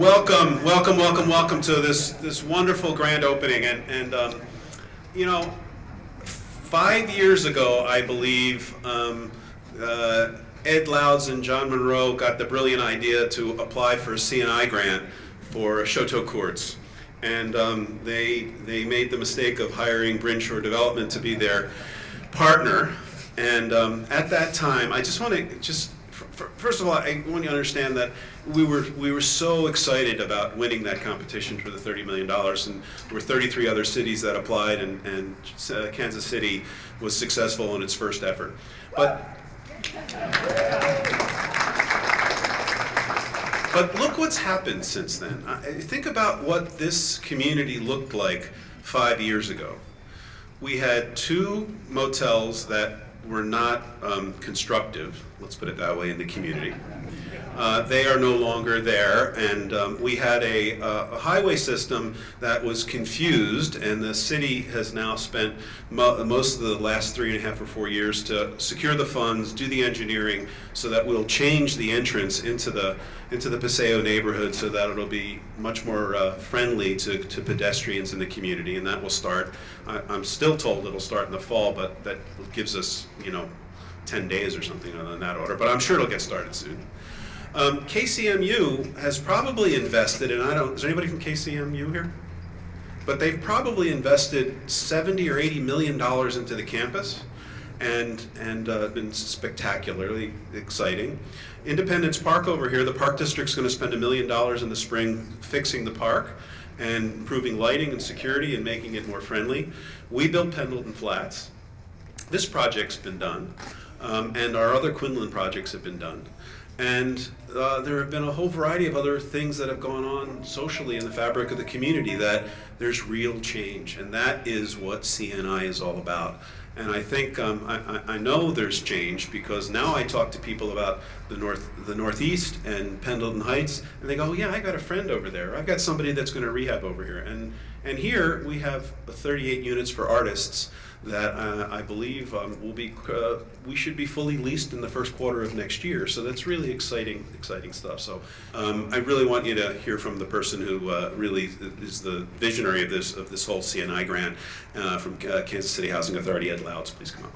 Welcome, welcome, welcome, welcome to this wonderful grand opening. And you know, 5 years ago, I believe, Ed Louds and John Monroe got the brilliant idea to apply for a CNI grant for Chateau Courts. And they made the mistake of hiring Brinshore Development to be their partner. And at that time, I just want to first of all, I want you to understand that we were so excited about winning that competition for the $30 million, and there were 33 other cities that applied, and Kansas City was successful in its first effort. But look what's happened since then. Think about what this community looked like 5 years ago. We had 2 motels that were not constructive, let's put it that way, in the community. They are no longer there, and we had a highway system that was confused, and the city has now spent most of the last 3.5 or 4 years to secure the funds, do the engineering, so that we'll change the entrance into the Paseo neighborhood so that it'll be much more friendly to pedestrians in the community, and that will start. I'm still told it'll start in the fall, but that gives us, 10 days or something on that order, but I'm sure it'll get started soon. KCMU has probably invested, and is there anybody from KCMU here? But they've probably invested $70 or $80 million into the campus, and been spectacularly exciting. Independence Park over here, the Park District's going to spend $1 million in the spring fixing the park and improving lighting and security and making it more friendly. We built Pendleton Flats. This project's been done, and our other Quinlan projects have been done. And there have been a whole variety of other things that have gone on socially in the fabric of the community that there's real change, and that is what CNI is all about. And I think I know there's change because now I talk to people about the Northeast and Pendleton Heights, and they go, oh, yeah, I got a friend over there. I've got somebody that's going to rehab over here. And here we have 38 units for artists that I believe we should be fully leased in the first quarter of next year. So that's really exciting stuff. So I really want you to hear from the person who really is the visionary of this whole CNI grant from Kansas City Housing Authority. Ed Louds, please come up.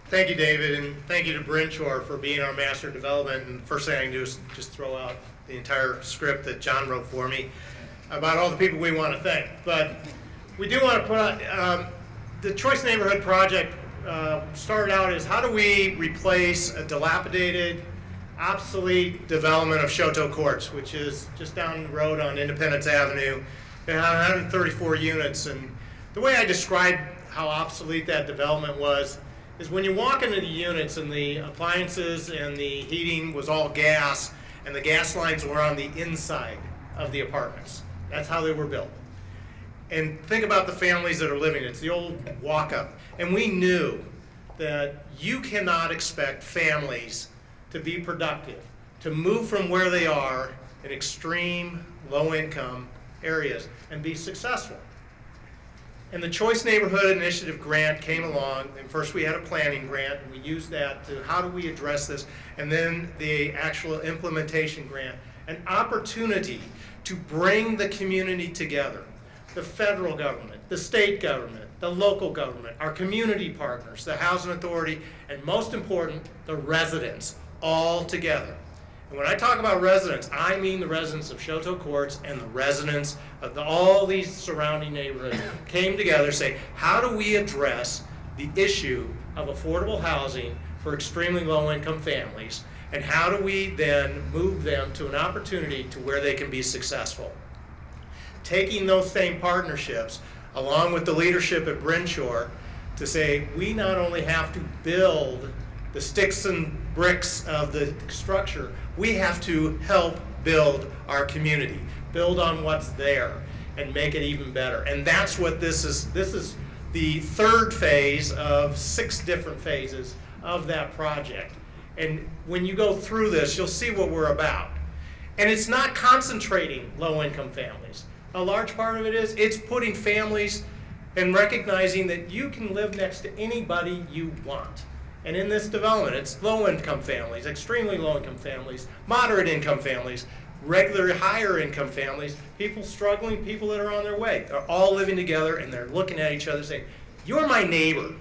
Thank you, David, and thank you to Brinshore for being our master development. And the first thing I can do is just throw out the entire script that John wrote for me about all the people we want to thank. But we do want to put on the Choice Neighborhood Project started out as how do we replace a dilapidated, obsolete development of Chateau Courts, which is just down the road on Independence Avenue. It had 134 units, and the way I described how obsolete that development was is when you walk into the units and the appliances and the heating was all gas, and the gas lines were on the inside of the apartments. That's how they were built. And think about the families that are living. It's the old walk-up. And we knew that you cannot expect families to be productive, to move from where they are in extreme low-income areas and be successful. And the Choice Neighborhood Initiative grant came along, and first we had a planning grant, and we used that to how do we address this, and then the actual implementation grant, an opportunity to bring the community together. The federal government, the state government, the local government, our community partners, the housing authority, and most important, the residents, all together. And when I talk about residents, I mean the residents of Chateau Courts and the residents of all these surrounding neighborhoods came together to say, how do we address the issue of affordable housing for extremely low-income families, and how do we then move them to an opportunity to where they can be successful? Taking those same partnerships, along with the leadership at Brinshore, to say we not only have to build the sticks and bricks of the structure, we have to help build our community, build on what's there, and make it even better. And that's what this is. This is the third phase of 6 different phases of that project. And when you go through this, you'll see what we're about. And it's not concentrating low-income families. A large part of it is it's putting families and recognizing that you can live next to anybody you want. And in this development, it's low-income families, extremely low-income families, moderate-income families, regular higher income families, people struggling, people that are on their way. They're all living together and they're looking at each other saying, you're my neighbor.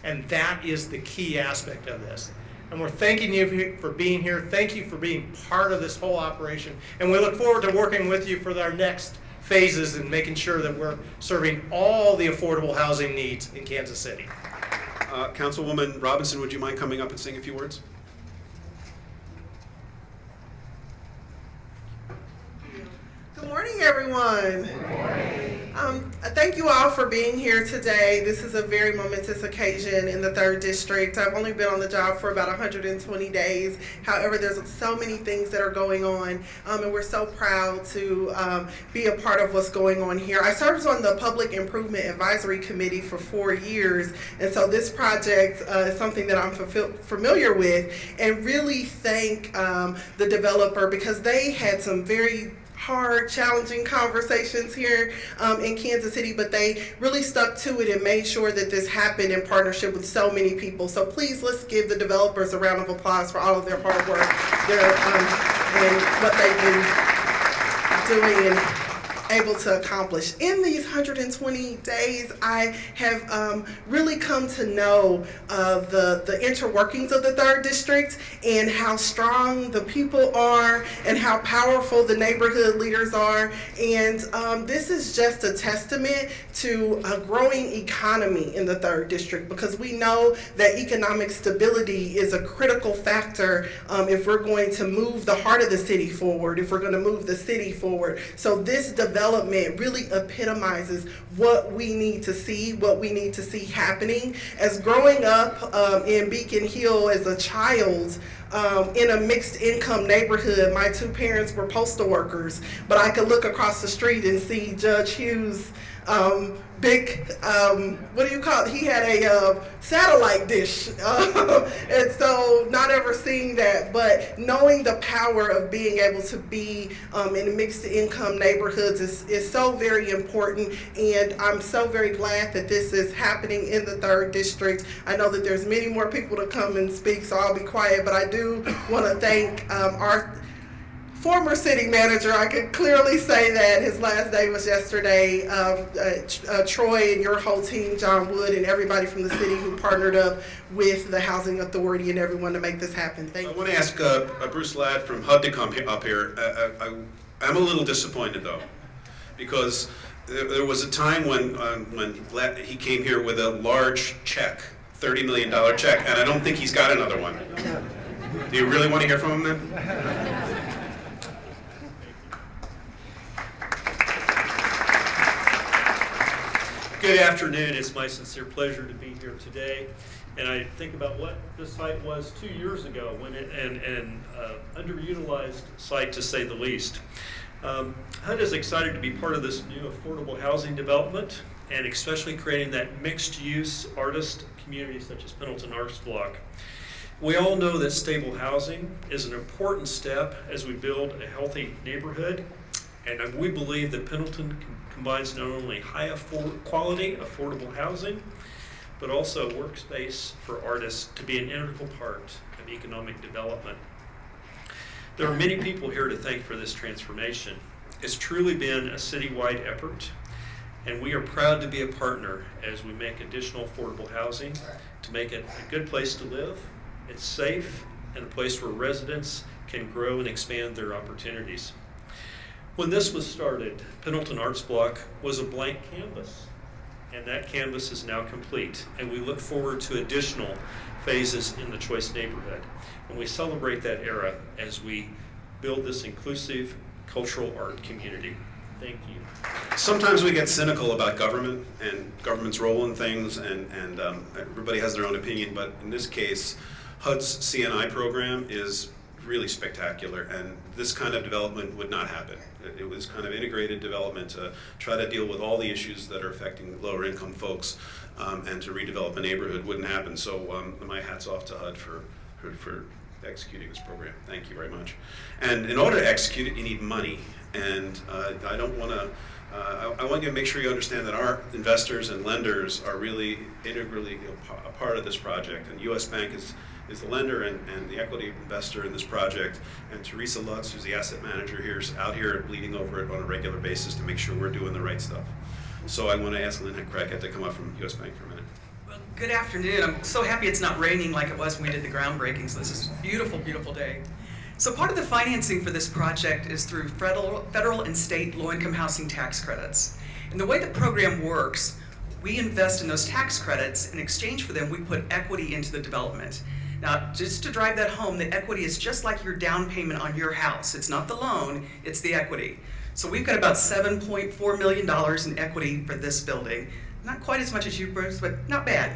And that is the key aspect of this. And we're thanking you for being here. Thank you for being part of this whole operation. And we look forward to working with you for our next phases and making sure that we're serving all the affordable housing needs in Kansas City. Councilwoman Robinson, would you mind coming up and saying a few words? Good morning, everyone. Thank you all for being here today. This is a very momentous occasion in the 3rd District. I've only been on the job for about 120 days. However, there's so many things that are going on, and we're so proud to be a part of what's going on here. I served on the Public Improvement Advisory Committee for 4 years, and so this project is something that I'm familiar with, and really thank the developer because they had some very hard, challenging conversations here in Kansas City, but they really stuck to it and made sure that this happened in partnership with so many people. So please, let's give the developers a round of applause for all of their hard work and what they've been doing and able to accomplish. In these 120 days, I have really come to know the interworkings of the 3rd District and how strong the people are and how powerful the neighborhood leaders are. And this is just a testament to a growing economy in the 3rd District, because we know that economic stability is a critical factor if we're going to move the heart of the city forward, if we're going to move the city forward. So this development really epitomizes what we need to see, happening. As growing up in Beacon Hill as a child, in a mixed income neighborhood, my 2 parents were postal workers, but I could look across the street and see Judge Hughes' big, what do you call it? He had a satellite dish. And so not ever seeing that, but knowing the power of being able to be in mixed income neighborhoods is so very important. And I'm so very glad that this is happening in the 3rd District. I know that there's many more people to come and speak, so I'll be quiet, but I do want to thank our former city manager. I could clearly say that his last day was yesterday. Troy and your whole team, John Wood, and everybody from the city who partnered up with the Housing Authority and everyone to make this happen. Thank you. I want to ask Bruce Ladd from HUD to come up here. I'm a little disappointed though, because there was a time when he came here with a large check, $30 million check, and I don't think he's got another one. Do you really want to hear from him then? Good afternoon. It's my sincere pleasure to be here today. And I think about what this site was 2 years ago, when an underutilized site, to say the least. HUD is excited to be part of this new affordable housing development, and especially creating that mixed-use artist community such as Pendleton ArtsBlock. We all know that stable housing is an important step as we build a healthy neighborhood, and we believe that Pendleton combines not only high quality affordable housing, but also workspace for artists to be an integral part of economic development. There are many people here to thank for this transformation. It's truly been a citywide effort, and we are proud to be a partner as we make additional affordable housing to make it a good place to live. It's safe and a place where residents can grow and expand their opportunities. When this was started, Pendleton ArtsBlock was a blank canvas, and that canvas is now complete, and we look forward to additional phases in the Choice neighborhood. And we celebrate that era as we build this inclusive cultural art community. Thank you. Sometimes we get cynical about government and government's role in things, and everybody has their own opinion, but in this case, HUD's CNI program is really spectacular, and this kind of development would not happen. It was kind of integrated development to try to deal with all the issues that are affecting lower income folks, and to redevelop a neighborhood wouldn't happen. So my hat's off to HUD for executing this program. Thank you very much. And in order to execute it, you need money, and I don't want to I want you to make sure you understand that our investors and lenders are really integrally a part of this project, and U.S. Bank is is the lender and the equity investor in this project, and Teresa Lutz, who's the asset manager here, is out here bleeding over it on a regular basis to make sure we're doing the right stuff. So I want to ask Lynn Crackett to come up from US Bank for a minute. Well, good afternoon. I'm so happy it's not raining like it was when we did the groundbreaking, so this is a beautiful, beautiful day. So part of the financing for this project is through federal and state low-income housing tax credits. And the way the program works, we invest in those tax credits. In exchange for them, we put equity into the development. Now, just to drive that home, the equity is just like your down payment on your house. It's not the loan, it's the equity. So we've got about $7.4 million in equity for this building. Not quite as much as you, Bruce, but not bad.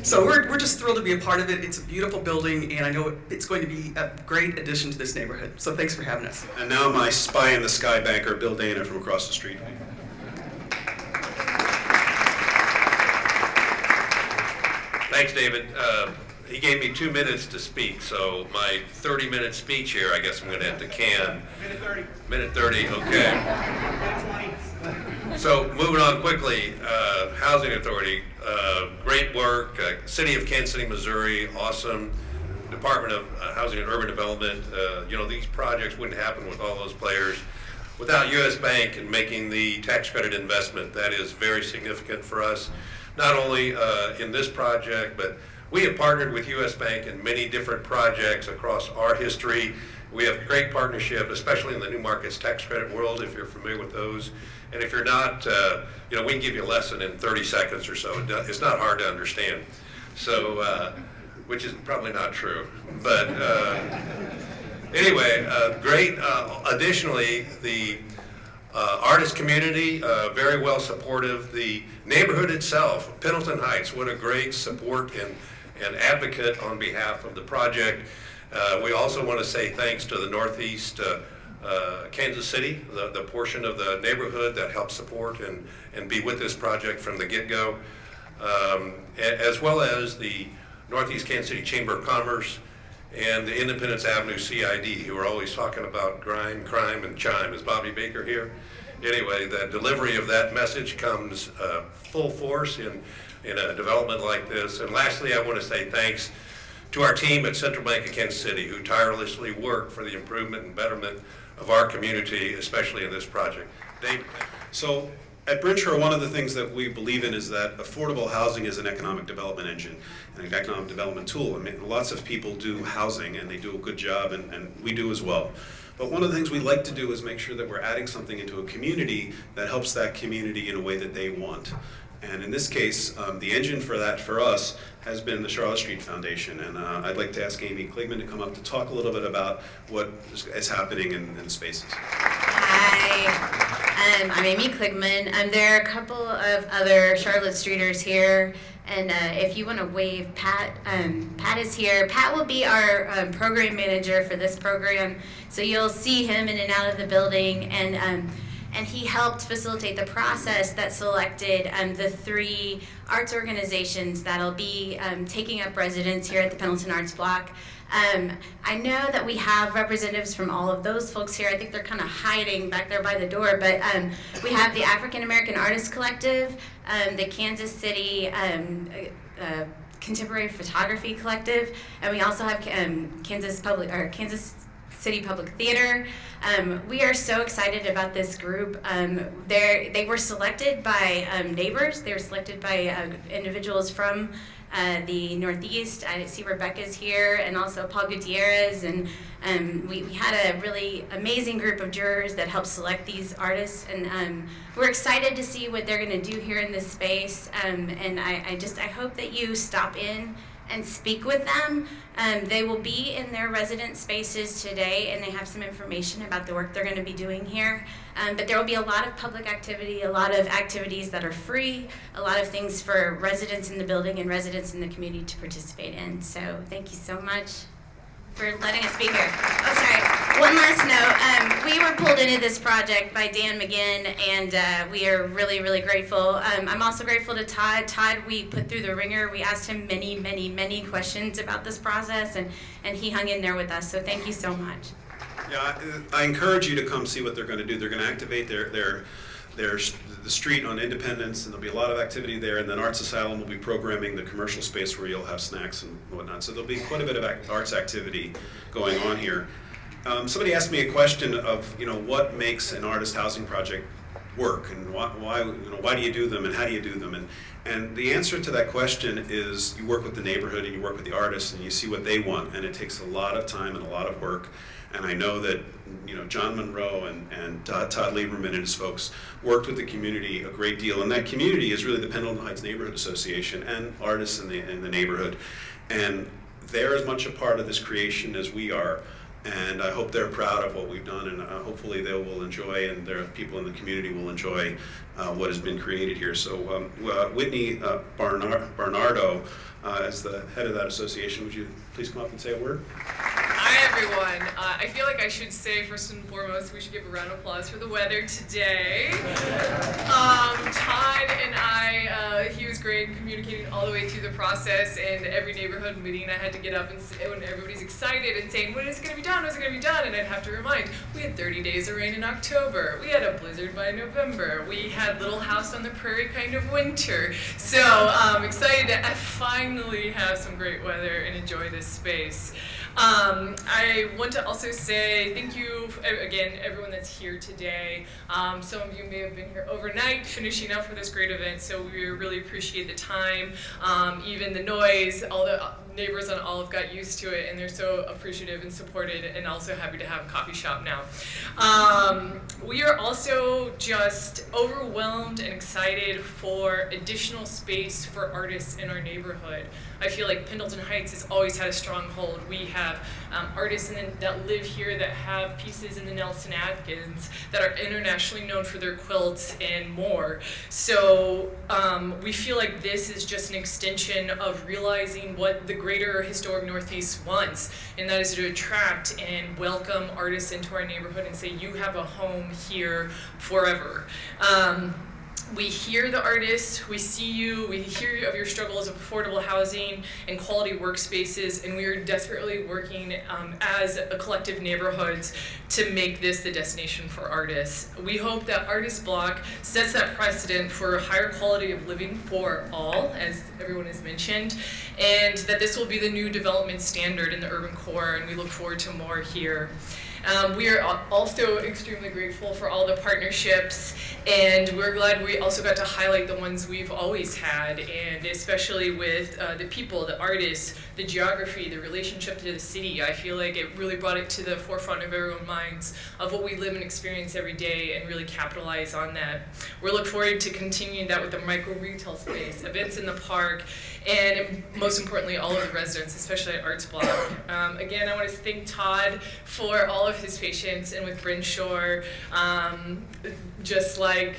So we're just thrilled to be a part of it. It's a beautiful building, and I know it's going to be a great addition to this neighborhood. So thanks for having us. And now my spy in the sky banker, Bill Dana, from across the street. Thanks, David. He gave me 2 minutes to speak, so my 30-minute speech here, I guess I'm going to have to can. Minute 30, okay. So moving on quickly, Housing Authority, great work. City of Kansas City, Missouri, awesome. Department of Housing and Urban Development. You know, these projects wouldn't happen with all those players without US Bank and making the tax credit investment. That is very significant for us, not only in this project, but we have partnered with US Bank in many different projects across our history. We have great partnership, especially in the new markets tax credit world, if you're familiar with those. And if you're not, you know, we can give you a lesson in 30 seconds or so. It's not hard to understand. So, which is probably not true. But anyway, great. Additionally, the artist community, very well supportive. The neighborhood itself, Pendleton Heights, what a great support and advocate on behalf of the project. We also want to say thanks to the Northeast Kansas City, the portion of the neighborhood that helped support and be with this project from the get-go, as well as the Northeast Kansas City Chamber of Commerce and the Independence Avenue CID, who are always talking about grime, crime, and chime. Is Bobby Baker here? Anyway, the delivery of that message comes full force in a development like this. And lastly, I want to say thanks to our team at Central Bank of Kansas City, who tirelessly work for the improvement and betterment of our community, especially in this project. Dave? So at Brinshore, one of the things that we believe in is that affordable housing is an economic development engine and an economic development tool. I mean, lots of people do housing and they do a good job, and we do as well. But one of the things we like to do is make sure that we're adding something into a community that helps that community in a way that they want. And in this case, the engine for that for us has been the Charlotte Street Foundation. And I'd like to ask Amy Kligman to come up to talk a little bit about what is happening in spaces. Hi, I'm Amy Kligman. There are a couple of other Charlotte Streeters here. And if you want to wave Pat, Pat is here. Pat will be our program manager for this program. So you'll see him in and out of the building. And he helped facilitate the process that selected the 3 arts organizations that'll be taking up residence here at the Pendleton ArtsBlock. I know that we have representatives from all of those folks here. I think they're kind of hiding back there by the door, but we have the African American Artists Collective, the Kansas City Contemporary Photography Collective, and we also have Kansas City Public Theater. We are so excited about this group. They were selected by neighbors. They were selected by individuals from the Northeast. I see Rebecca's here, and also Paul Gutierrez, and we had a really amazing group of jurors that helped select these artists, and we're excited to see what they're going to do here in this space, and I hope that you stop in and speak with them. They will be in their resident spaces today, and they have some information about the work they're going to be doing here. But there will be a lot of public activity, a lot of activities that are free, a lot of things for residents in the building and residents in the community to participate in. So thank you so much for letting us be here. Oh, sorry. One last note. We were pulled into this project by Dan McGinn, and we are really, really grateful. I'm also grateful to Todd. Todd, we put through the ringer. We asked him many, many, many questions about this process, and he hung in there with us. So thank you so much. Yeah, I encourage you to come see what they're going to do. They're going to activate their there's the street on Independence, and there'll be a lot of activity there, and then Arts Asylum will be programming the commercial space where you'll have snacks and whatnot. So there'll be quite a bit of arts activity going on here. Somebody asked me a question of, what makes an artist housing project work, and why do you do them, and how do you do them? And the answer to that question is you work with the neighborhood and you work with the artists and you see what they want, and it takes a lot of time and a lot of work. And I know that John Monroe and Todd Lieberman and his folks worked with the community a great deal, and that community is really the Pendleton Heights Neighborhood Association and artists in the neighborhood, and they're as much a part of this creation as we are. And I hope they're proud of what we've done, and hopefully they will enjoy, and their people in the community will enjoy what has been created here. So Whitney Barnardo, as the head of that association, would you please come up and say a word? Hi everyone. I feel like I should say first and foremost we should give a round of applause for the weather today. Todd and I, he was great in communicating all the way through the process, and every neighborhood meeting I had to get up and say, when everybody's excited and saying, when is it going to be done, when is it going to be done, and I'd have to remind, we had 30 days of rain in October, we had a blizzard by November, we had Little House on the Prairie kind of winter. So I'm excited to finally have some great weather and enjoy this space. I want to also say thank you, again, everyone that's here today. Some of you may have been here overnight finishing up for this great event, so we really appreciate the time, even the noise. All the neighbors on Olive got used to it, and they're so appreciative and supported, and also happy to have a coffee shop now. We are also just overwhelmed and excited for additional space for artists in our neighborhood. I feel like Pendleton Heights has always had a strong hold. We have artists that live here that have pieces in the Nelson Atkins that are internationally known for their quilts and more. So we feel like this is just an extension of realizing what the greater historic Northeast wants, and that is to attract and welcome artists into our neighborhood and say, you have a home here forever. We hear the artists, we see you, we hear of your struggles of affordable housing and quality workspaces, and we are desperately working as a collective neighborhoods to make this the destination for artists. We hope that ArtsBlock sets that precedent for higher quality of living for all, as everyone has mentioned, and that this will be the new development standard in the urban core, and we look forward to more here. We are also extremely grateful for all the partnerships, and we're glad we also got to highlight the ones we've always had, and especially with the people, the artists, the geography, the relationship to the city. I feel like it really brought it to the forefront of everyone's minds of what we live and experience every day, and really capitalize on that. We look forward to continuing that with the micro retail space, events in the park, and most importantly, all of the residents, especially at ArtsBlock. Again, I want to thank Todd for all of his patience, and with Brenshaw, just like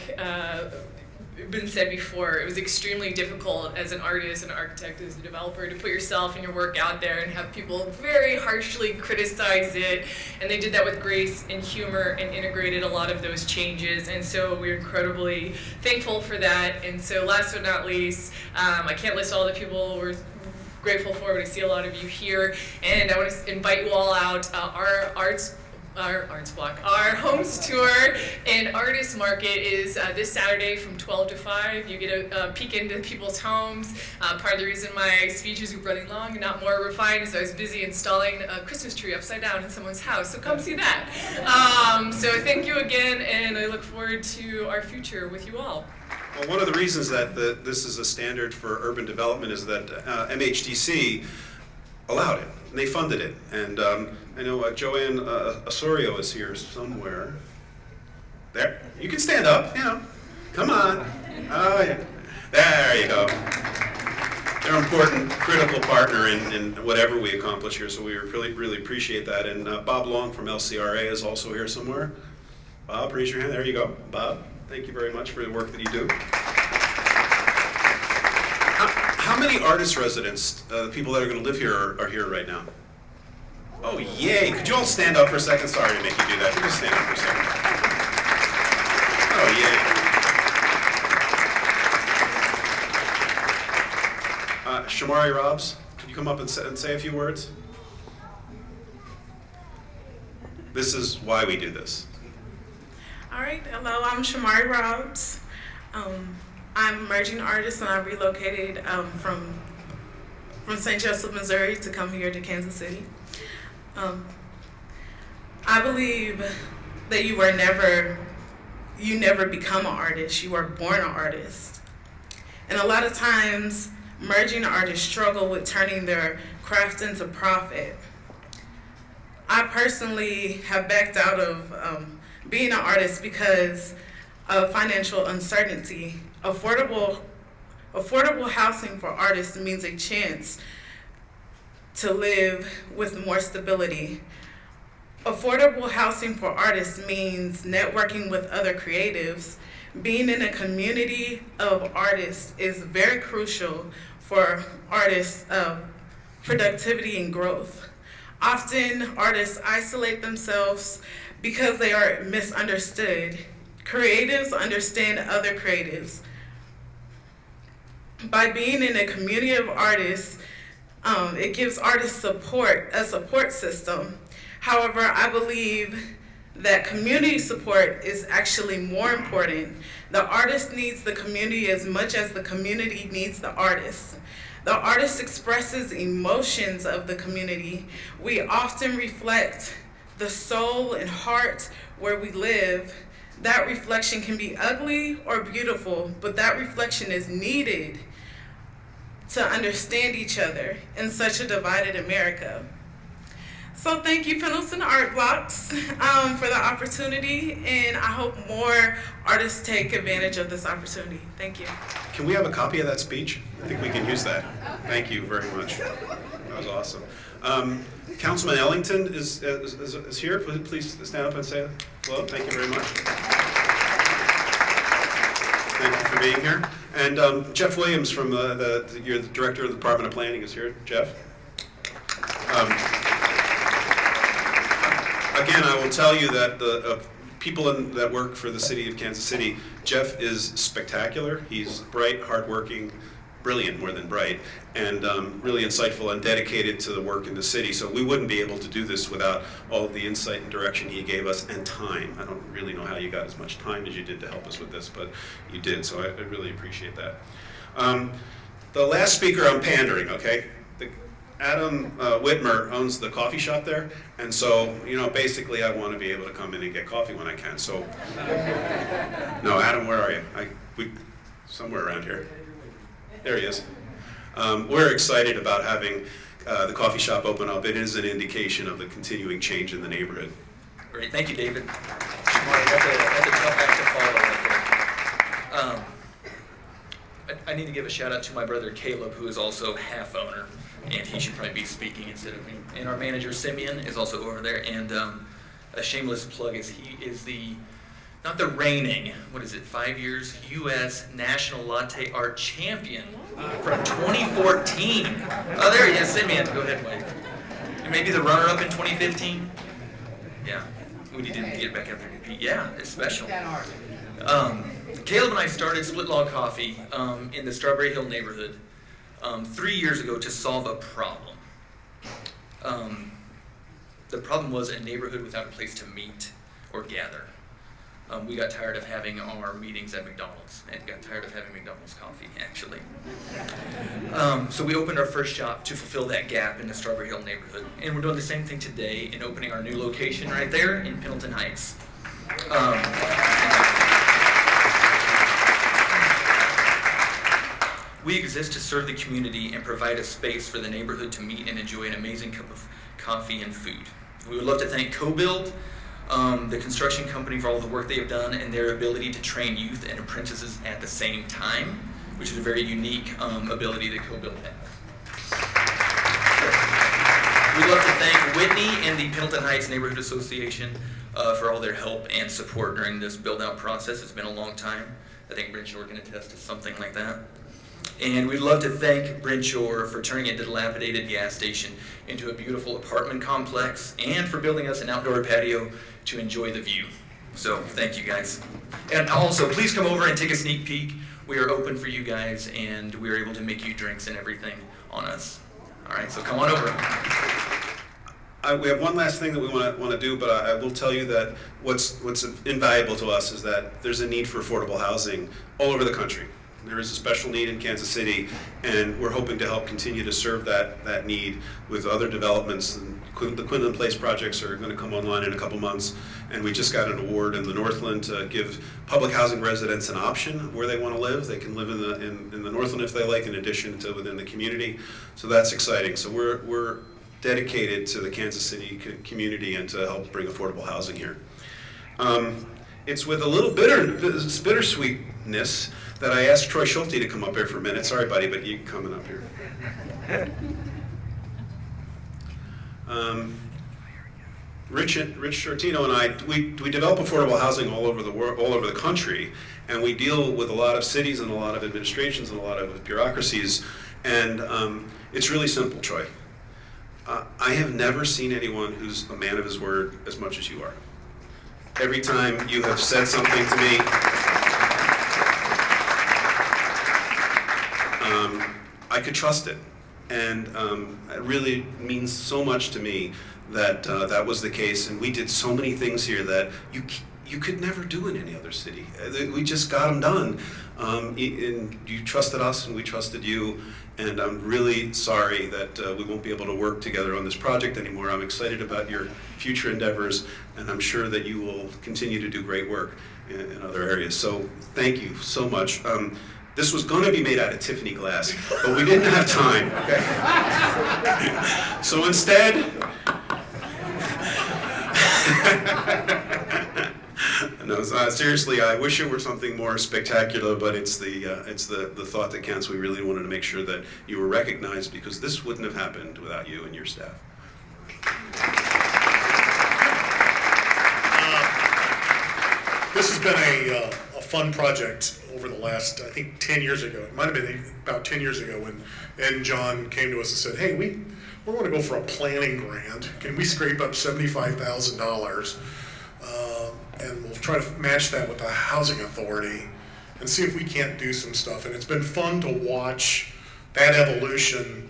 been said before, it was extremely difficult as an artist, an architect, as a developer to put yourself and your work out there and have people very harshly criticize it, and they did that with grace and humor and integrated a lot of those changes, and so we're incredibly thankful for that. And so last but not least, I can't list all the people we're grateful for, but I see a lot of you here, and I want to invite you all out. Our ArtsBlock, our Homes Tour and Artist Market is this Saturday from 12 to 5. You get a peek into people's homes. Part of the reason my speeches were running long and not more refined is I was busy installing a Christmas tree upside down in someone's house, so come see that. So thank you again, and I look forward to our future with you all. Well, one of the reasons that this is a standard for urban development is that MHDC allowed it, and they funded it. And I know Joanne Osorio is here somewhere. There, you can stand up, come on. Oh, yeah. There you go. They're an important, critical partner in whatever we accomplish here, so we really, really appreciate that. And Bob Long from LCRA is also here somewhere. Bob, raise your hand. There you go. Bob, thank you very much for the work that you do. How many artist residents, the people that are going to live here, are here right now? Oh, yay. Could you all stand up for a second? Sorry to make you do that. You just stand up for a second. Oh, yay. Shamari Robs, could you come up and say a few words? This is why we do this. All right, hello, I'm Shamari Robbs. I'm an emerging artist and I relocated from St. Joseph, Missouri to come here to Kansas City. I believe that you never become an artist, you are born an artist. And a lot of times, emerging artists struggle with turning their craft into profit. I personally have backed out of being an artist because of financial uncertainty. Affordable housing for artists means a chance to live with more stability. Affordable housing for artists means networking with other creatives. Being in a community of artists is very crucial for artists' productivity and growth. Often, artists isolate themselves because they are misunderstood. Creatives understand other creatives. By being in a community of artists, it gives artists a support system. However, I believe that community support is actually more important. The artist needs the community as much as the community needs the artist. The artist expresses emotions of the community. We often reflect the soul and heart where we live. That reflection can be ugly or beautiful, but that reflection is needed to understand each other in such a divided America. So thank you, Pendleton ArtsBlock, for the opportunity, and I hope more artists take advantage of this opportunity. Thank you. Can we have a copy of that speech? I think we can use that. Thank you very much. That was awesome. Councilman Ellington is here. Please stand up and say hello. Thank you very much. Thank you for being here. And Jeff Williams from you're the director of the Department of Planning is here. Jeff. Again, I will tell you that the people that work for the city of Kansas City, Jeff is spectacular. He's bright, hardworking, brilliant more than bright, and really insightful and dedicated to the work in the city. So we wouldn't be able to do this without all of the insight and direction he gave us and time. I don't really know how you got as much time as you did to help us with this, but you did, so I really appreciate that. The last speaker, I'm pandering, okay? Adam Whitmer owns the coffee shop there, and so, you know, basically I want to be able to come in and get coffee when I can, so. No, Adam, where are you? Somewhere around here. There he is. We're excited about having the coffee shop open up. It is an indication of the continuing change in the neighborhood. Great, thank you, David. That's a tough act to follow right there. I need to give a shout out to my brother Caleb, who is also half owner, and he should probably be speaking instead of me. And our manager Simeon is also over there. And a shameless plug is he is not the reigning, 5 years U.S. National Latte Art Champion from 2014. Oh, there he is, Simeon. Go ahead, Mike. And maybe the runner-up in 2015. Yeah, we didn't get back up there to compete. Yeah, it's special. Caleb and I started Split Log Coffee in the Strawberry Hill neighborhood 3 years ago to solve a problem. The problem was a neighborhood without a place to meet or gather. We got tired of having our meetings at McDonald's and got tired of having McDonald's coffee, actually. So we opened our first shop to fulfill that gap in the Strawberry Hill neighborhood. And we're doing the same thing today in opening our new location right there in Pendleton Heights. We exist to serve the community and provide a space for the neighborhood to meet and enjoy an amazing cup of coffee and food. We would love to thank CoBuild, the construction company, for all the work they have done and their ability to train youth and apprentices at the same time, which is a very unique ability that CoBuild has. We'd love to thank Whitney and the Pendleton Heights Neighborhood Association for all their help and support during this build-out process. It's been a long time. I think Brenshore can attest to something like that. And we'd love to thank Brenshore for turning a dilapidated gas station into a beautiful apartment complex and for building us an outdoor patio to enjoy the view. So thank you guys. And also, please come over and take a sneak peek. We are open for you guys, and we are able to make you drinks and everything on us. All right, so come on over. we have one last thing that we want to do, but I will tell you that what's invaluable to us is that there's a need for affordable housing all over the country. There is a special need in Kansas City, and we're hoping to help continue to serve that need with other developments. And the Quinlan Place projects are going to come online in a couple months, and we just got an award in the Northland to give public housing residents an option where they want to live. They can live in the Northland if they like, in addition to within the community. So that's exciting. So we're dedicated to the Kansas City community and to help bring affordable housing here. It's with a little bittersweetness that I asked Troy Schulte to come up here for a minute. Sorry, buddy, but you coming up here. Rich Shortino and I, we develop affordable housing all over the world, all over the country, and we deal with a lot of cities and a lot of administrations and a lot of bureaucracies. And it's really simple, Troy. I have never seen anyone who's a man of his word as much as you are. Every time you have said something to me, I could trust it. And it really means so much to me that that was the case. And we did so many things here that you could never do in any other city. We just got them done. And you trusted us and we trusted you. And I'm really sorry that we won't be able to work together on this project anymore. I'm excited about your future endeavors, and I'm sure that you will continue to do great work in other areas. So thank you so much. This was going to be made out of Tiffany glass, but we didn't have time. Okay? So instead, no, seriously, I wish it were something more spectacular, but it's the thought that counts. We really wanted to make sure that you were recognized, because this wouldn't have happened without you and your staff. This has been a fun project over the last, I think, 10 years ago. It might have been about 10 years ago when Ed and John came to us and said, hey, we're going to go for a planning grant. Can we scrape up $75,000? And we'll try to match that with the housing authority and see if we can't do some stuff. And it's been fun to watch that evolution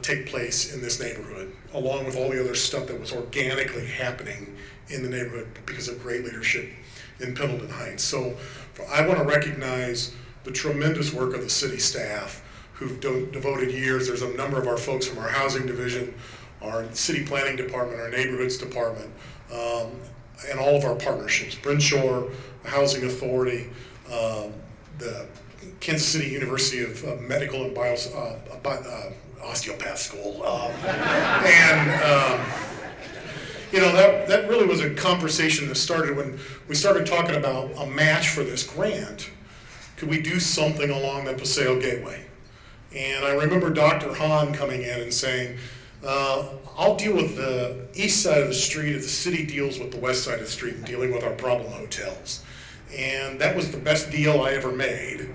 take place in this neighborhood, along with all the other stuff that was organically happening in the neighborhood because of great leadership in Pendleton Heights. So I want to recognize the tremendous work of the city staff who've devoted years. There's a number of our folks from our housing division, our city planning department, our neighborhoods department, and all of our partnerships, Brenshaw, the Housing Authority, the Kansas City University of Medical and Osteopath School, that really was a conversation that started when we started talking about a match for this grant. Could we do something along the Paseo Gateway? And I remember Dr. Hahn coming in and saying, I'll deal with the east side of the street if the city deals with the west side of the street and dealing with our problem hotels. And that was the best deal I ever made,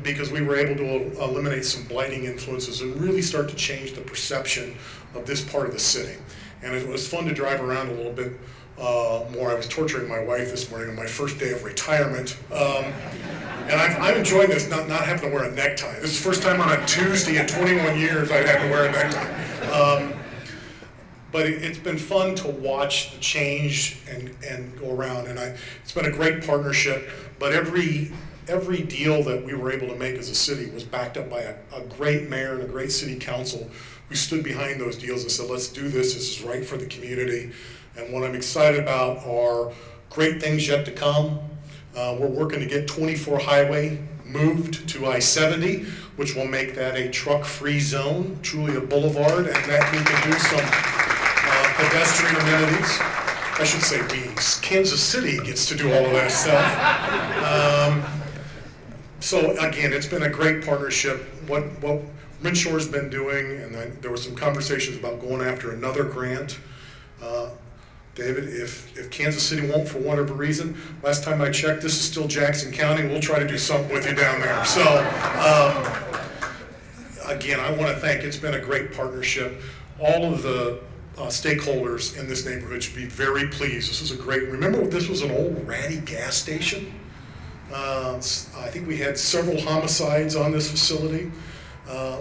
because we were able to eliminate some blighting influences and really start to change the perception of this part of the city. And it was fun to drive around a little bit more. I was torturing my wife this morning on my first day of retirement. And I'm enjoying this, not having to wear a necktie. This is the first time on a Tuesday in 21 years I've had to wear a necktie. But it's been fun to watch the change and go around. And it's been a great partnership. But every deal that we were able to make as a city was backed up by a great mayor and a great city council who stood behind those deals and said, let's do this. This is right for the community. And what I'm excited about are great things yet to come. We're working to get 24 Highway moved to I-70, which will make that a truck-free zone, truly a boulevard, and that we can do some pedestrian amenities. I should say Kansas City gets to do all of that stuff. So again, it's been a great partnership. What Renshaw's been doing, and there were some conversations about going after another grant. David, if Kansas City won't for whatever reason, last time I checked, this is still Jackson County. We'll try to do something with you down there. So again, I want to thank, it's been a great partnership. All of the stakeholders in this neighborhood should be very pleased. This is a great, remember this was an old ratty gas station? I think we had several homicides on this facility.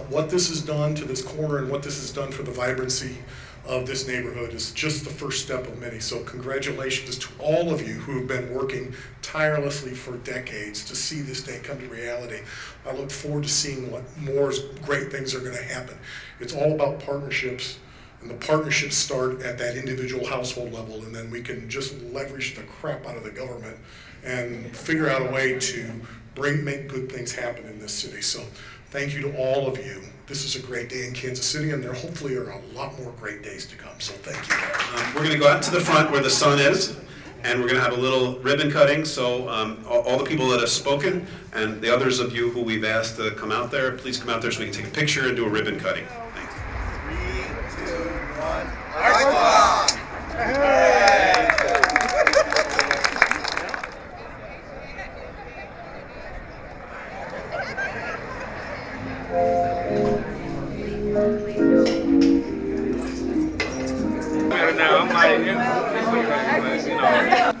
What this has done to this corner and what this has done for the vibrancy of this neighborhood is just the first step of many. So congratulations to all of you who have been working tirelessly for decades to see this day come to reality. I look forward to seeing what more great things are going to happen. It's all about partnerships, and the partnerships start at that individual household level, and then we can just leverage the crap out of the government and figure out a way to make good things happen in this city. So thank you to all of you. This is a great day in Kansas City, and there hopefully are a lot more great days to come. So thank you. We're going to go out to the front where the sun is, and we're going to have a little ribbon cutting. So all the people that have spoken and the others of you who we've asked to come out there, please come out there so we can take a picture and do a ribbon cutting. Thanks. 3, 2, 1. ArtsBlock! Now I'm like, you know.